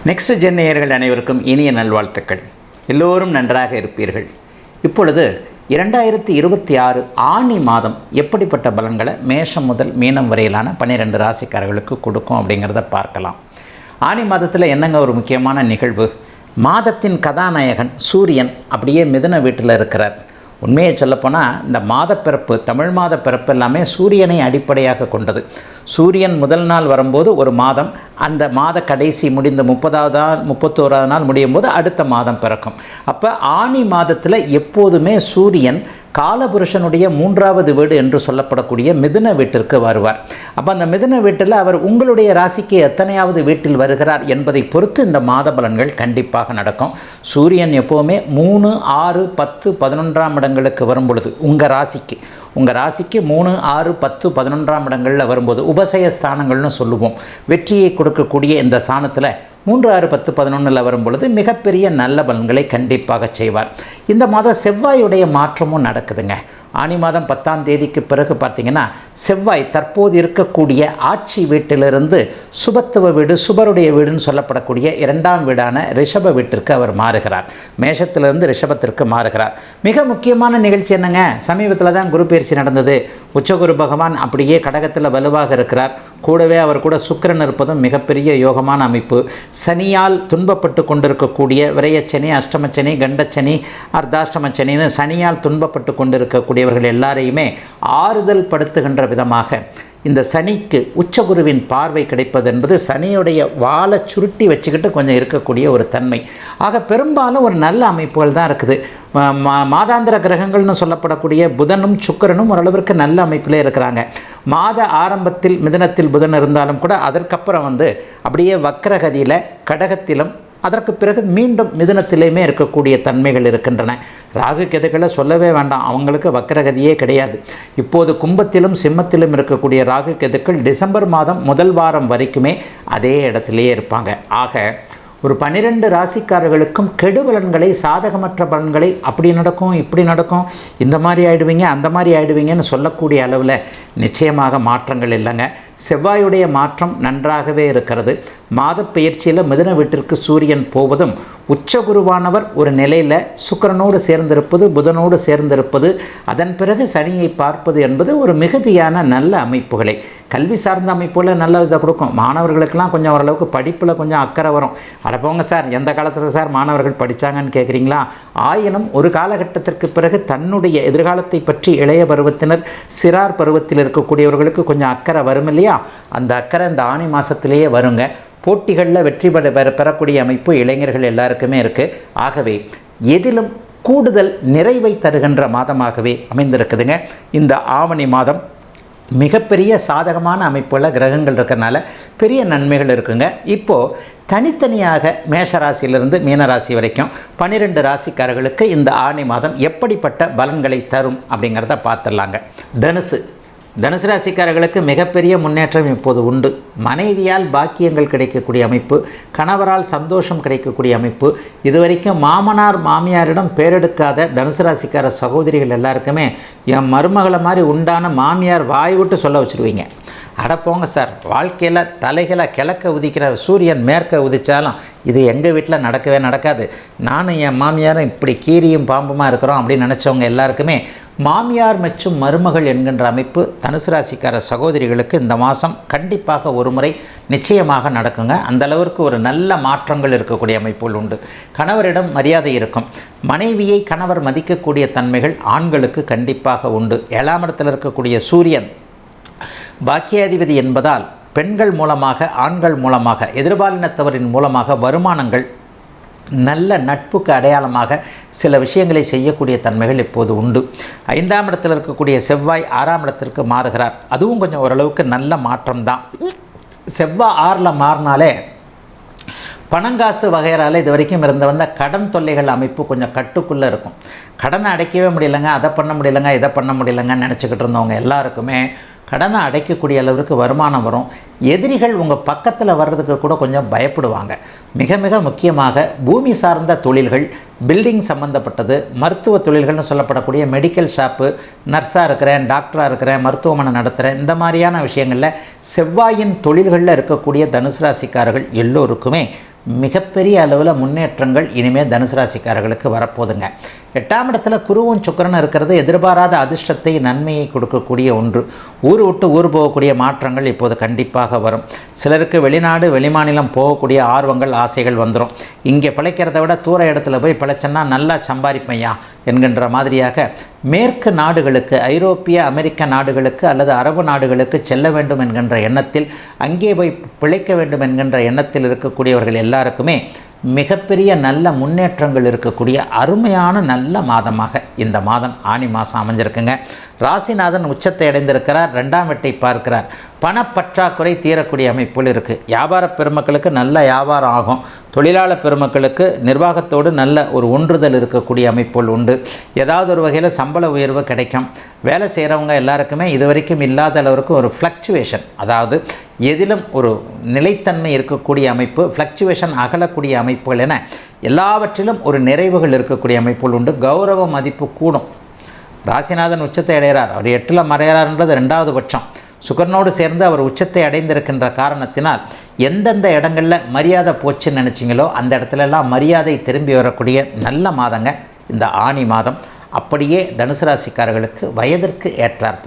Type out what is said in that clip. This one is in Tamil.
நெக்ஸ்ட் ஜென் நேயர்கள் அனைவருக்கும் இனிய நல்வாழ்த்துக்கள். எல்லோரும் நன்றாக இருப்பீர்கள். இப்பொழுது 2026 ஆனி மாதம் எப்படிப்பட்ட பலன்களை மேஷம் முதல் மீனம் வரையிலான 12 ராசிக்காரர்களுக்கு கொடுக்கும் அப்படிங்கிறத பார்க்கலாம். ஆனி மாதத்தில் என்னங்க ஒரு முக்கியமான நிகழ்வு, மாதத்தின் கதாநாயகன் சூரியன் அப்படியே மிதுன வீட்டில் இருக்கிறார். உண்மையை சொல்லப்போனால் இந்த மாதப்பிறப்பு, தமிழ் மாத பிறப்பு எல்லாமே சூரியனை அடிப்படையாக கொண்டது. சூரியன் முதல் நாள் வரும்போது ஒரு மாதம், அந்த மாத கடைசி முடிந்த 30வது நாள் 31வது நாள் முடியும் போது அடுத்த மாதம் பிறக்கும். அப்போ ஆனி மாதத்தில் எப்போதுமே சூரியன் காலபுருஷனுடைய 3வது வீடு என்று சொல்லப்படக்கூடிய மிதுன வீட்டிற்கு வருவார். அப்போ அந்த மிதுன வீட்டில் அவர் உங்களுடைய ராசிக்கு எத்தனையாவது வீட்டில் வருகிறார் என்பதை பொறுத்து இந்த மாத பலன்கள் கண்டிப்பாக நடக்கும். சூரியன் எப்போவுமே 3, 6, 10, 11ஆம் இடங்களுக்கு வரும் பொழுது உங்கள் ராசிக்கு 3, 6, 10, 11ஆம் இடங்களில் வரும்போது உபசய ஸ்தானங்கள்னு சொல்லுவோம். வெற்றியை கொடுக்கக்கூடிய இந்த ஸ்தானத்தில் 3, 6, 10, 11 வரும் பொழுது மிகப்பெரிய நல்ல பலன்களை கண்டிப்பாக செய்வார். இந்த மாதம் செவ்வாயுடைய மாற்றமும் நடக்குதுங்க. ஆனி மாதம் 10ஆம் தேதிக்கு பிறகு பார்த்திங்கன்னா செவ்வாய் தற்போது இருக்கக்கூடிய ஆட்சி வீட்டிலிருந்து சுபத்துவ வீடு, சுபருடைய வீடுன்னு சொல்லப்படக்கூடிய 2ஆம் வீடான ரிஷப வீட்டிற்கு அவர் மாறுகிறார். மேஷத்திலிருந்து ரிஷபத்திற்கு மாறுகிறார். மிக முக்கியமான நிகழ்ச்சி என்னங்க, சமீபத்தில் தான் குரு பயிற்சி நடந்தது. உச்சகுரு பகவான் அப்படியே கடகத்தில் வலுவாக இருக்கிறார். கூடவே அவர் கூட சுக்கிரன் இருப்பதும் மிகப்பெரிய யோகமான அமைப்பு. சனியால் துன்பப்பட்டு கொண்டிருக்கக்கூடிய விரயச்சனி, அஷ்டமச்சனி, கண்டச்சனி, அர்த்தாஷ்டமச்சனின்னு சனியால் துன்பப்பட்டு கொண்டிருக்கக்கூடியவர்கள் எல்லாரையுமே ஆறுதல் படுத்துகின்ற விதமாக இந்த சனிக்கு உச்சகுருவின் பார்வை கிடைப்பது என்பது சனியுடைய வாழை சுருட்டி வச்சுக்கிட்டு கொஞ்சம் இருக்கக்கூடிய ஒரு தன்மை. ஆக பெரும்பாலும் ஒரு நல்ல அமைப்புகள் தான் இருக்குது. மாதாந்திர கிரகங்கள்னு சொல்லப்படக்கூடிய புதனும் சுக்கிரனும் ஓரளவிற்கு நல்ல அமைப்பிலே இருக்கிறாங்க. மாத ஆரம்பத்தில் மிதுனத்தில் புதன் இருந்தாலும் கூட அதற்கப்புறம் அப்படியே வக்ரகதியில் கடகத்திலும் அதற்கு பிறகு மீண்டும் மிதுனத்திலேயுமே இருக்கக்கூடிய தன்மைகள் இருக்கின்றன. ராகு கேதுக்களை சொல்லவே வேண்டாம், அவங்களுக்கு வக்ரகதியே கிடையாது. இப்போது கும்பத்திலும் சிம்மத்திலும் இருக்கக்கூடிய ராகு கேதுக்கள் டிசம்பர் மாதம் முதல் வாரம் வரைக்குமே அதே இடத்திலேயே இருப்பாங்க. ஆக ஒரு 12 ராசிக்காரர்களுக்கும் கெடுபலன்களை, சாதகமற்ற பலன்களை அப்படி நடக்கும், இப்படி நடக்கும், இந்த மாதிரி ஆகிடுவீங்க, அந்த மாதிரி ஆகிடுவீங்கன்னு சொல்லக்கூடிய அளவில் நிச்சயமாக மாற்றங்கள் இல்லைங்க. செவ்வாயுடைய மாற்றம் நன்றாகவே இருக்கிறது. மாத பயிற்சியில் மிதுன வீட்டிற்கு சூரியன் போவதும் உச்சகுருவானவர் ஒரு நிலையில் சுக்கிரனோடு சேர்ந்திருப்பது, புதனோடு சேர்ந்திருப்பது, அதன் பிறகு சனியை பார்ப்பது என்பது ஒரு மிகுதியான நல்ல அமைப்புகளை, கல்வி சார்ந்த அமைப்புகளை நல்ல இதை கொடுக்கும். மாணவர்களுக்கெல்லாம் கொஞ்சம் ஓரளவுக்கு படிப்பில் கொஞ்சம் அக்கறை வரும். போங்க சார், எந்த காலத்தில் சார் மாணவர்கள் படித்தாங்கன்னு கேட்குறீங்களா? ஆயினும் ஒரு காலகட்டத்திற்கு பிறகு தன்னுடைய எதிர்காலத்தை பற்றி இளைய பருவத்தினர், சிறார் பருவத்தில் இருக்கக்கூடியவர்களுக்கு கொஞ்சம் அக்கறை வரும் இல்லையா? அந்த அக்கறை இந்த ஆனி மாதத்திலேயே வருங்க. போட்டிகளில் வெற்றி பெறக்கூடிய அமைப்பு இளைஞர்கள் எல்லாருக்குமே இருக்குது. ஆகவே எதிலும் கூடுதல் நிறைவை தருகின்ற மாதமாகவே அமைந்திருக்குதுங்க இந்த ஆவணி மாதம். மிகப்பெரிய சாதகமான அமைப்புள்ள கிரகங்கள் இருக்கிறனால பெரிய நன்மைகள் இருக்குங்க. இப்போது தனித்தனியாக மேஷராசியிலிருந்து மீனராசி வரைக்கும் 12 ராசிக்காரர்களுக்கு இந்த ஆனி மாதம் எப்படிப்பட்ட பலன்களை தரும் அப்படிங்கிறத பார்த்துடலாங்க. தனுசு ராசிக்காரர்களுக்கு மிகப்பெரிய முன்னேற்றம் இப்போது உண்டு. மனைவியால் பாக்கியங்கள் கிடைக்கக்கூடிய அமைப்பு, கணவரால் சந்தோஷம் கிடைக்கக்கூடிய அமைப்பு. இதுவரைக்கும் மாமனார் மாமியாரிடம் பேரெடுக்காத தனுசு ராசிக்கார சகோதரிகள் எல்லாருக்குமே என் மருமகளை மாதிரி உண்டான மாமியார் வாய் விட்டு சொல்ல வச்சுருவீங்க. போங்க சார், வாழ்க்கையில் தலைகளை கிழக்க உதிக்கிற சூரியன் மேற்க உதித்தாலும் இது எங்கள் வீட்டில் நடக்கவே நடக்காது, நானும் என் மாமியாரும் இப்படி கீரியும் பாம்புமா இருக்கிறோம் அப்படின்னு நினச்சவங்க எல்லாருக்குமே மாமியார் மெச்சும் மருமகள் என்கின்ற அமைப்பு தனுசு ராசிக்கார சகோதரிகளுக்கு இந்த மாதம் கண்டிப்பாக ஒரு முறை நிச்சயமாக நடக்குங்க. அந்தளவிற்கு ஒரு நல்ல மாற்றங்கள் இருக்கக்கூடிய அமைப்புகள் உண்டு. கணவரிடம் மரியாதை இருக்கும். மனைவியை கணவர் மதிக்கக்கூடிய தன்மைகள் ஆண்களுக்கு கண்டிப்பாக உண்டு. 7ஆம் இடத்தில் இருக்கக்கூடிய சூரியன் பாக்கியாதிபதி என்பதால் பெண்கள் மூலமாக, ஆண்கள் மூலமாக, எதிர்பாலினத்தவரின் மூலமாக வருமானங்கள், நல்ல நட்புக்கு அடையாளமாக சில விஷயங்களை செய்யக்கூடிய தன்மைகள் இப்போது உண்டு. 5ஆம் இடத்தில் இருக்கக்கூடிய செவ்வாய் 6ஆம் இடத்திற்கு மாறுகிறார். அதுவும் கொஞ்சம் ஓரளவுக்கு நல்ல மாற்றம்தான். செவ்வாய் 6ல் மாறினாலே பணங்காசு வகையறால் இது வரைக்கும் வந்த கடன் தொல்லைகள் அமைப்பு கொஞ்சம் கட்டுக்குள்ளே இருக்கும். கடனை அடைக்கவே முடியலைங்க, அதை பண்ண முடியலைங்க, இதை பண்ண முடியலைங்கன்னு நினச்சிக்கிட்டு இருந்தவங்க எல்லாருக்குமே கடனை அடைக்கக்கூடிய அளவுக்கு வருமானம் வரும். எதிரிகள் உங்கள் பக்கத்தில் வர்றதுக்கு கூட கொஞ்சம் பயப்படுவாங்க. மிக மிக முக்கியமாக பூமி சார்ந்த தொழில்கள், பில்டிங் சம்மந்தப்பட்டது, மருத்துவ தொழில்கள்னு சொல்லப்படக்கூடிய மெடிக்கல் ஷாப்பு, நர்ஸாக இருக்கிறேன், டாக்டராக இருக்கிறேன், மருத்துவமனை நடத்துகிறேன், இந்த மாதிரியான விஷயங்களில் செவ்வாயின் தொழில்களில் இருக்கக்கூடிய தனுசு ராசிக்காரர்கள் எல்லோருக்குமே மிகப்பெரிய அளவில் முன்னேற்றங்கள் இனிமேல் தனுசு ராசிக்காரர்களுக்கு வரப்போகுதுங்க. 8ஆம் இடத்துல குருவும் சுக்கிரனும் இருக்கிறது எதிர்பாராத அதிர்ஷ்டத்தை நன்மையை கொடுக்கக்கூடிய ஒன்று. ஊர் விட்டு ஊர் போகக்கூடிய மாற்றங்கள் இப்போது கண்டிப்பாக வரும். சிலருக்கு வெளிநாடு வெளிமாநிலம் போகக்கூடிய ஆர்வங்கள் ஆசைகள் வந்துடும். இங்கே பிழைக்கிறத விட தூர இடத்துல போய் பிழைச்சன்னா நல்லா சம்பாதிப்பையா என்கின்ற மாதிரியாக மேற்கு நாடுகளுக்கு, ஐரோப்பிய அமெரிக்க நாடுகளுக்கு அல்லது அரபு நாடுகளுக்கு செல்ல வேண்டும் என்கின்ற எண்ணத்தில், அங்கே போய் பிழைக்க வேண்டும் என்கின்ற எண்ணத்தில் இருக்கக்கூடியவர்கள் எல்லாருக்குமே மிகப்பெரிய நல்ல முன்னேற்றங்கள் இருக்கக்கூடிய அருமையான நல்ல மாதமாக இந்த மாதம் ஆனி மாதம் அமைஞ்சிருக்குங்க. ராசிநாதன் உச்சத்தை அடைந்திருக்கிறார், 2ஆம் வீட்டை பார்க்கிறார். பணப்பற்றாக்குறை தீரக்கூடிய அமைப்புகள் இருக்குது. வியாபார பெருமக்களுக்கு நல்ல வியாபாரம் ஆகும். தொழிலாளர் பெருமக்களுக்கு நிர்வாகத்தோடு நல்ல ஒரு ஒன்றுதல் இருக்கக்கூடிய அமைப்புகள் உண்டு. ஏதாவது ஒரு வகையில் சம்பள உயர்வு கிடைக்கும். வேலை செய்கிறவங்க எல்லாருக்குமே இதுவரைக்கும் இல்லாத அளவுக்கு ஒரு ஃப்ளக்சுவேஷன், அதாவது எதிலும் ஒரு நிலைத்தன்மை இருக்கக்கூடிய அமைப்பு, ஃப்ளக்சுவேஷன் அகலக்கூடிய அமைப்புகள் என எல்லாவற்றிலும் ஒரு நிறைவுகள் இருக்கக்கூடிய அமைப்புகள் உண்டு. கௌரவ மதிப்பு கூடும். ராசிநாதன் உச்சத்தை அடைகிறார், அவர் 8ல் மறைகிறார்ன்றது 2வது பட்சம். சுக்கரனோடு சேர்ந்து அவர் உச்சத்தை அடைந்திருக்கின்ற காரணத்தினால் எந்தெந்த இடங்களில் மரியாதை போச்சுன்னு நினச்சிங்களோ அந்த இடத்துலலாம் மரியாதை திரும்பி வரக்கூடிய நல்ல மாதங்க இந்த ஆனி மாதம். அப்படியே தனுசு ராசிக்காரர்களுக்கு வயதிற்கு ஏற்றாற்போல்